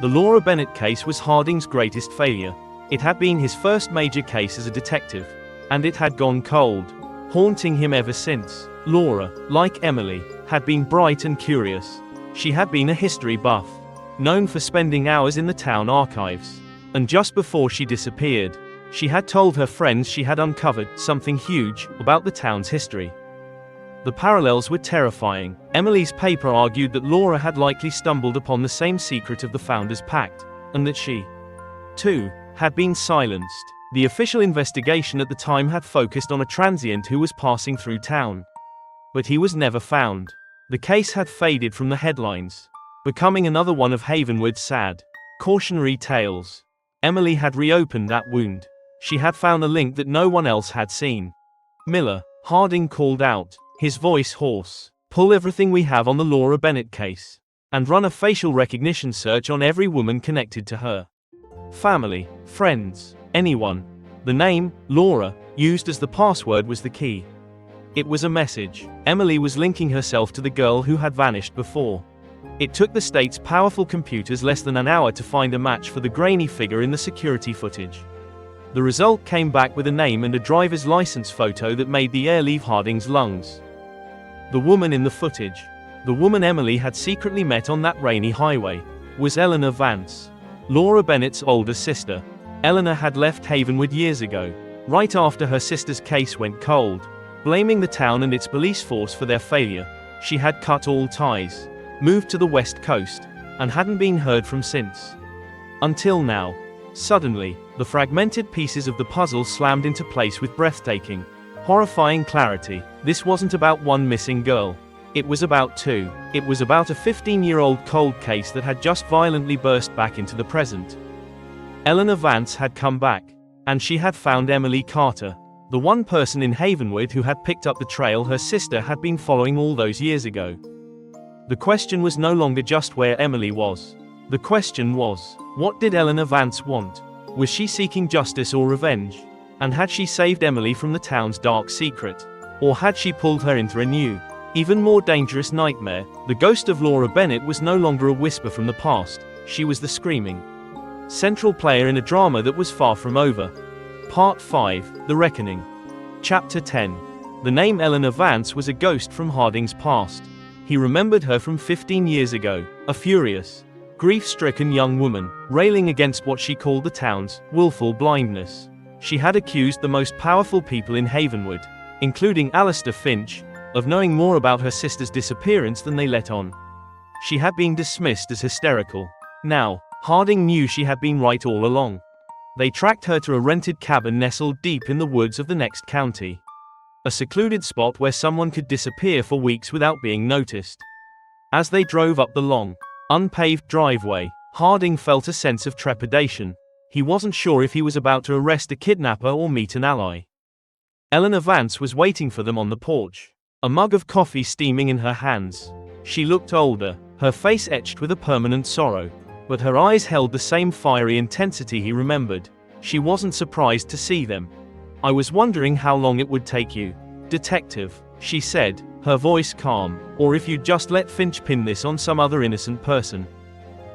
The Laura Bennett case was Harding's greatest failure. It had been his first major case as a detective, and it had gone cold, haunting him ever since. Laura, like Emily, had been bright and curious. She had been a history buff, known for spending hours in the town archives. And just before she disappeared, she had told her friends she had uncovered something huge about the town's history. The parallels were terrifying. Emily's paper argued that Laura had likely stumbled upon the same secret of the Founders' Pact, and that she, too, had been silenced. The official investigation at the time had focused on a transient who was passing through town. but he was never found. The case had faded from the headlines, becoming another one of Havenwood's sad, cautionary tales. Emily had reopened that wound. She had found a link that no one else had seen. "Miller," Harding called out, his voice hoarse, "pull everything we have on the Laura Bennett case, and run a facial recognition search on every woman connected to her. Family, friends, anyone." The name, Laura, used as the password was the key. It was a message. Emily was linking herself to the girl who had vanished before. It took the state's powerful computers less than an hour to find a match for the grainy figure in the security footage. The result came back with a name and a driver's license photo that made the air leave Harding's lungs. The woman in the footage, the woman Emily had secretly met on that rainy highway, was Eleanor Vance, Laura Bennett's older sister. Eleanor had left Havenwood years ago, right after her sister's case went cold. Blaming the town and its police force for their failure, she had cut all ties, moved to the West Coast, and hadn't been heard from since. Until now. Suddenly, the fragmented pieces of the puzzle slammed into place with breathtaking, horrifying clarity. This wasn't about one missing girl. It was about two. It was about a 15-year-old cold case that had just violently burst back into the present. Eleanor Vance had come back, and she had found Emily Carter, the one person in Havenwood who had picked up the trail her sister had been following all those years ago. The question was no longer just where Emily was. The question was, what did Eleanor Vance want? Was she seeking justice or revenge? And had she saved Emily from the town's dark secret? Or had she pulled her into a new, even more dangerous nightmare? The ghost of Laura Bennett was no longer a whisper from the past. She was the screaming central player in a drama that was far from over. Part 5, The Reckoning. Chapter 10. The name Eleanor Vance was a ghost from Harding's past. He remembered her from 15 years ago, a furious, grief-stricken young woman, railing against what she called the town's willful blindness. She had accused the most powerful people in Havenwood, including Alistair Finch, of knowing more about her sister's disappearance than they let on. She had been dismissed as hysterical. Now, Harding knew she had been right all along. They tracked her to a rented cabin nestled deep in the woods of the next county. A secluded spot where someone could disappear for weeks without being noticed. As they drove up the long, unpaved driveway, Harding felt a sense of trepidation. He wasn't sure if he was about to arrest a kidnapper or meet an ally. Eleanor Vance was waiting for them on the porch, a mug of coffee steaming in her hands. She looked older, her face etched with a permanent sorrow, but her eyes held the same fiery intensity he remembered. She wasn't surprised to see them. "I was wondering how long it would take you, Detective," she said, her voice calm, "or if you'd just let Finch pin this on some other innocent person.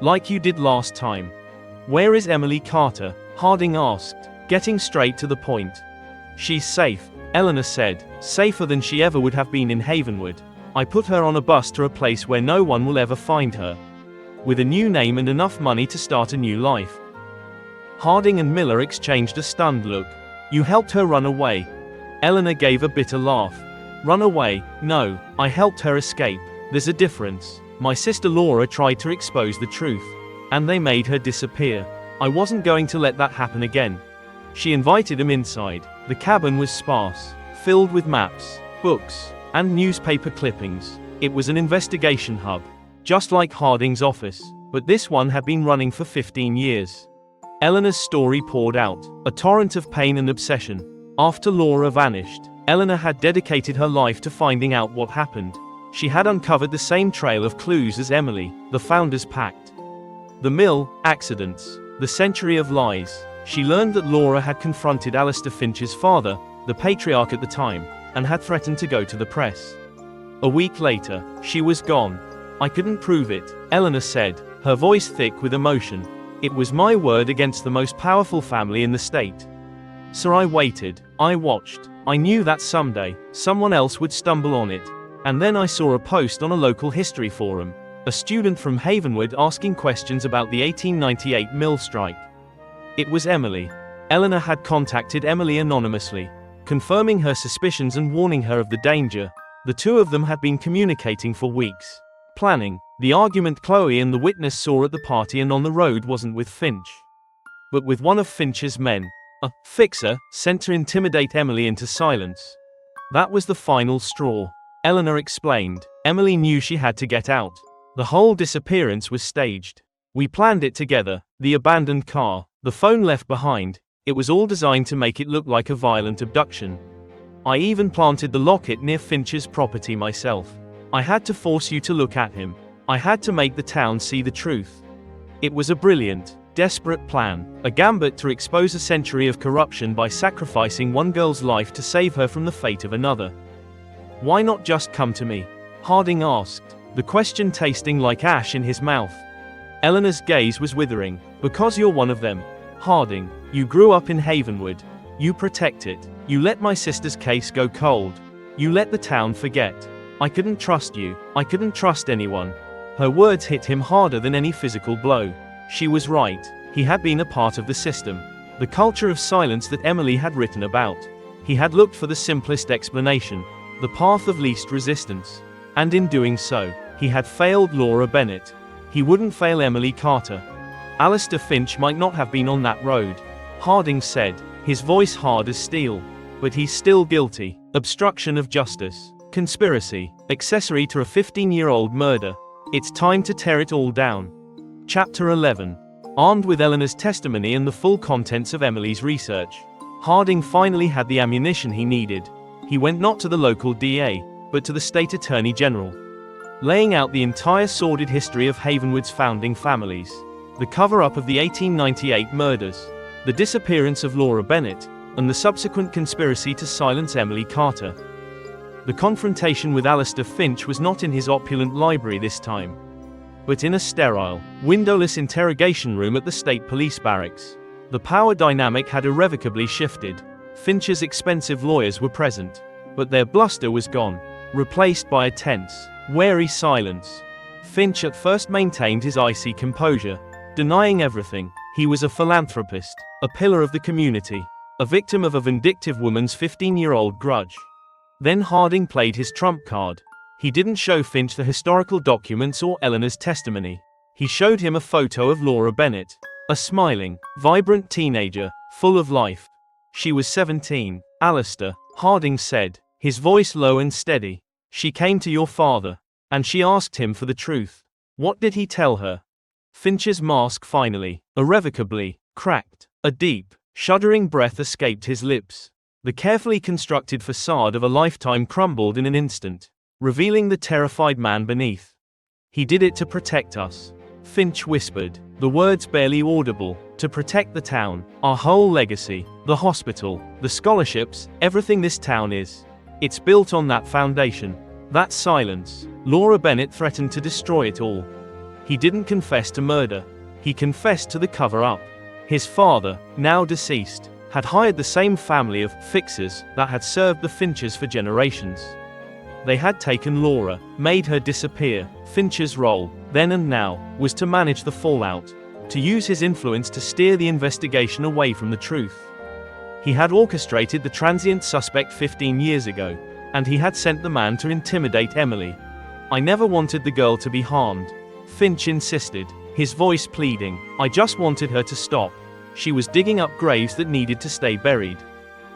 Like you did last time." "Where is Emily Carter?" Harding asked, getting straight to the point. "She's safe," Eleanor said, "safer than she ever would have been in Havenwood. I put her on a bus to a place where no one will ever find her. With a new name and enough money to start a new life." Harding and Miller exchanged a stunned look. "You helped her run away?" Eleanor gave a bitter laugh. "Run away? No, I helped her escape. There's a difference. My sister Laura tried to expose the truth, and they made her disappear. I wasn't going to let that happen again." She invited him inside. The cabin was sparse, filled with maps, books, and newspaper clippings. It was an investigation hub, just like Harding's office, but this one had been running for 15 years. Eleanor's story poured out, a torrent of pain and obsession. After Laura vanished, Eleanor had dedicated her life to finding out what happened. She had uncovered the same trail of clues as Emily, the Founders Pact, the mill, accidents, the century of lies. She learned that Laura had confronted Alistair Finch's father, the patriarch at the time, and had threatened to go to the press. A week later, she was gone. "I couldn't prove it," Eleanor said, her voice thick with emotion. "It was my word against the most powerful family in the state. So I waited, I watched. I knew that someday, someone else would stumble on it. And then I saw a post on a local history forum. A student from Havenwood asking questions about the 1898 mill strike. It was Emily. Eleanor had contacted Emily anonymously, confirming her suspicions and warning her of the danger. The two of them had been communicating for weeks, planning the argument Chloe and the witness saw at the party and on the road wasn't with Finch, but with one of Finch's men, a fixer, sent to intimidate Emily into silence. That was the final straw. Eleanor explained. Emily knew she had to get out. The whole disappearance was staged. We planned it together, the abandoned car, the phone left behind. It was all designed to make it look like a violent abduction. I even planted the locket near Finch's property myself. I had to force you to look at him. I had to make the town see the truth. It was a brilliant, desperate plan, a gambit to expose a century of corruption by sacrificing one girl's life to save her from the fate of another. Why not just come to me? Harding asked, the question tasting like ash in his mouth. Eleanor's gaze was withering. Because you're one of them. Harding, you grew up in Havenwood. You protect it. You let my sister's case go cold. You let the town forget. I couldn't trust you. I couldn't trust anyone. Her words hit him harder than any physical blow. She was right. He had been a part of the system. The culture of silence that Emily had written about. He had looked for the simplest explanation. The path of least resistance. And in doing so, he had failed Laura Bennett. He wouldn't fail Emily Carter. Alistair Finch might not have been on that road, Harding said, his voice hard as steel. But he's still guilty. Obstruction of justice. Conspiracy. Accessory to a 15-year-old murder. It's time to tear it all down. Chapter 11. Armed with Eleanor's testimony and the full contents of Emily's research, Harding finally had the ammunition he needed. He went not to the local DA, but to the state attorney general, laying out the entire sordid history of Havenwood's founding families, the cover-up of the 1898 murders, the disappearance of Laura Bennett, and the subsequent conspiracy to silence Emily Carter. The confrontation with Alistair Finch was not in his opulent library this time, but in a sterile, windowless interrogation room at the state police barracks. The power dynamic had irrevocably shifted. Finch's expensive lawyers were present, but their bluster was gone, replaced by a tense, wary silence. Finch at first maintained his icy composure, denying everything. He was a philanthropist, a pillar of the community, a victim of a vindictive woman's 15-year-old grudge. Then Harding played his trump card. He didn't show Finch the historical documents or Eleanor's testimony. He showed him a photo of Laura Bennett, a smiling, vibrant teenager, full of life. She was 17, Alistair, Harding said, his voice low and steady. She came to your father, and she asked him for the truth. What did he tell her? Finch's mask finally, irrevocably, cracked. A deep, shuddering breath escaped his lips. The carefully constructed facade of a lifetime crumbled in an instant, revealing the terrified man beneath. He did it to protect us. Finch whispered, the words barely audible. To protect the town, our whole legacy, the hospital, the scholarships, everything this town is. It's built on that foundation. That silence. Laura Bennett threatened to destroy it all. He didn't confess to murder. He confessed to the cover-up. His father, now deceased, had hired the same family of fixers that had served the Finches for generations. They had taken Laura, made her disappear. Finch's role, then and now, was to manage the fallout, to use his influence to steer the investigation away from the truth. He had orchestrated the transient suspect 15 years ago, and he had sent the man to intimidate Emily. I never wanted the girl to be harmed, Finch insisted, his voice pleading. I just wanted her to stop. She was digging up graves that needed to stay buried.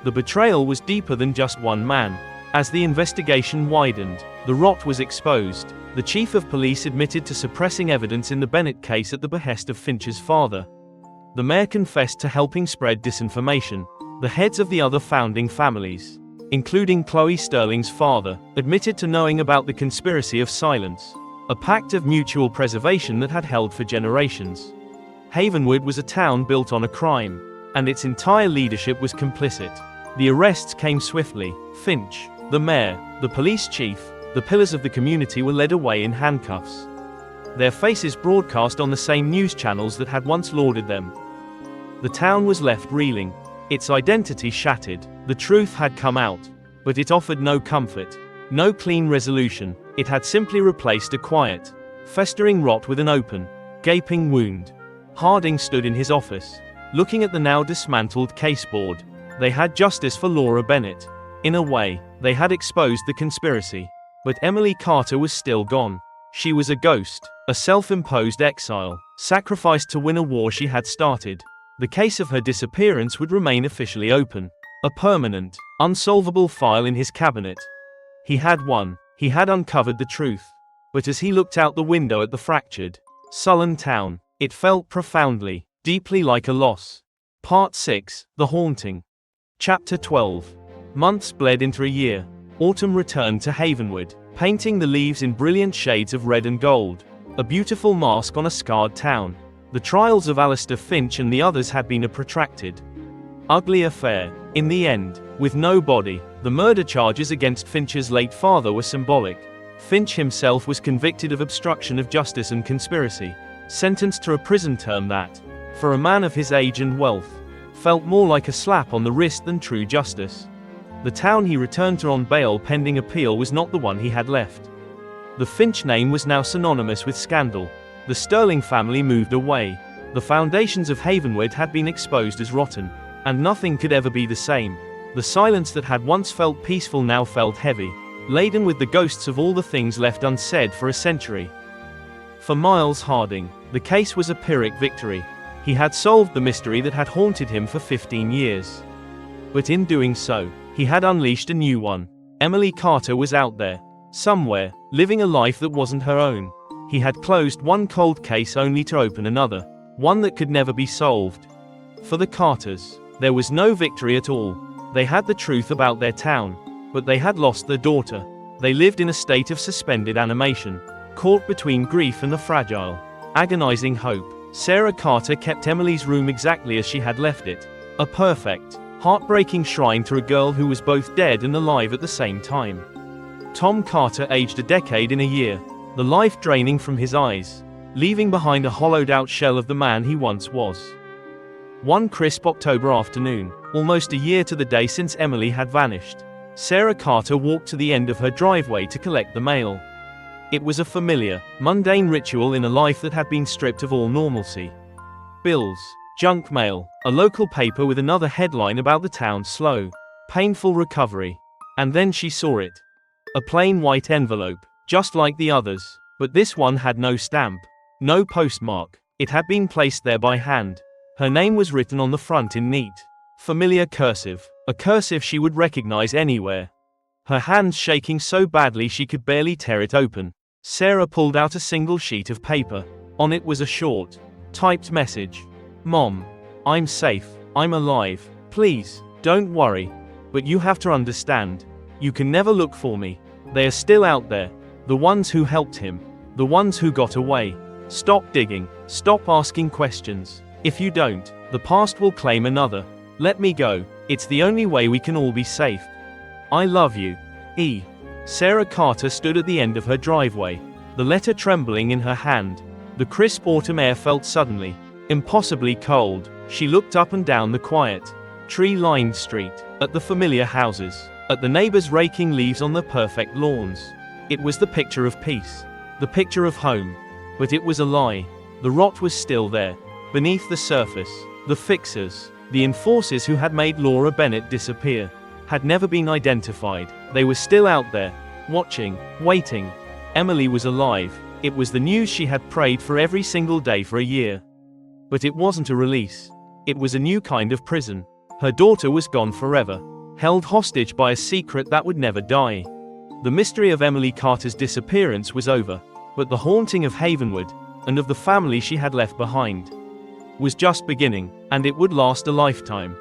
The betrayal was deeper than just one man. As the investigation widened, the rot was exposed. The chief of police admitted to suppressing evidence in the Bennett case at the behest of Finch's father. The mayor confessed to helping spread disinformation. The heads of the other founding families, including Chloe Sterling's father, admitted to knowing about the conspiracy of silence, a pact of mutual preservation that had held for generations. Havenwood was a town built on a crime, and its entire leadership was complicit. The arrests came swiftly. Finch, the mayor, the police chief, the pillars of the community were led away in handcuffs. Their faces broadcast on the same news channels that had once lauded them. The town was left reeling, its identity shattered. The truth had come out, but it offered no comfort, no clean resolution. It had simply replaced a quiet, festering rot with an open, gaping wound. Harding stood in his office, looking at the now dismantled caseboard. They had justice for Laura Bennett. In a way, they had exposed the conspiracy. But Emily Carter was still gone. She was a ghost, a self-imposed exile, sacrificed to win a war she had started. The case of her disappearance would remain officially open, a permanent, unsolvable file in his cabinet. He had won. He had uncovered the truth. But as he looked out the window at the fractured, sullen town, it felt profoundly, deeply like a loss. Part 6, The Haunting. Chapter 12. Months bled into a year. Autumn returned to Havenwood, painting the leaves in brilliant shades of red and gold, a beautiful mask on a scarred town. The trials of Alistair Finch and the others had been a protracted, ugly affair. In the end, with no body, the murder charges against Finch's late father were symbolic. Finch himself was convicted of obstruction of justice and conspiracy, sentenced to a prison term that, for a man of his age and wealth, felt more like a slap on the wrist than true justice. The town he returned to on bail pending appeal was not the one he had left. The Finch name was now synonymous with scandal. The Sterling family moved away. The foundations of Havenwood had been exposed as rotten, and nothing could ever be the same. The silence that had once felt peaceful now felt heavy, laden with the ghosts of all the things left unsaid for a century. For Miles Harding, the case was a Pyrrhic victory. He had solved the mystery that had haunted him for 15 years. But in doing so, he had unleashed a new one. Emily Carter was out there, somewhere, living a life that wasn't her own. He had closed one cold case only to open another, one that could never be solved. For the Carters, there was no victory at all. They had the truth about their town, but they had lost their daughter. They lived in a state of suspended animation, caught between grief and the fragile, agonizing hope. Sarah Carter kept Emily's room exactly as she had left it, a perfect, heartbreaking shrine to a girl who was both dead and alive at the same time. Tom Carter aged a decade in a year, the life draining from his eyes, leaving behind a hollowed-out shell of the man he once was. One crisp October afternoon, almost a year to the day since Emily had vanished, Sarah Carter walked to the end of her driveway to collect the mail. It was a familiar, mundane ritual in a life that had been stripped of all normalcy. Bills, junk mail, a local paper with another headline about the town's slow, painful recovery. And then she saw it. A plain white envelope, just like the others, but this one had no stamp, no postmark. It had been placed there by hand. Her name was written on the front in neat, familiar cursive, a cursive she would recognize anywhere. Her hands shaking so badly she could barely tear it open, Sarah pulled out a single sheet of paper. On it was a short, typed message. "Mom, I'm safe, I'm alive, please, don't worry. But you have to understand, you can never look for me. They are still out there, the ones who helped him, the ones who got away. Stop digging, stop asking questions. If you don't, the past will claim another. Let me go, it's the only way we can all be safe. I love you. E." Sarah Carter stood at the end of her driveway, the letter trembling in her hand. The crisp autumn air felt suddenly, impossibly cold. She looked up and down the quiet, tree-lined street, at the familiar houses, at the neighbors raking leaves on the perfect lawns. It was the picture of peace, the picture of home. But it was a lie. The rot was still there, beneath the surface. The fixers, the enforcers who had made Laura Bennett disappear, had never been identified. They were still out there, watching, waiting. Emily was alive. It was the news she had prayed for every single day for a year. But it wasn't a release. It was a new kind of prison. Her daughter was gone forever, held hostage by a secret that would never die. The mystery of Emily Carter's disappearance was over, but the haunting of Havenwood, and of the family she had left behind, was just beginning, and it would last a lifetime.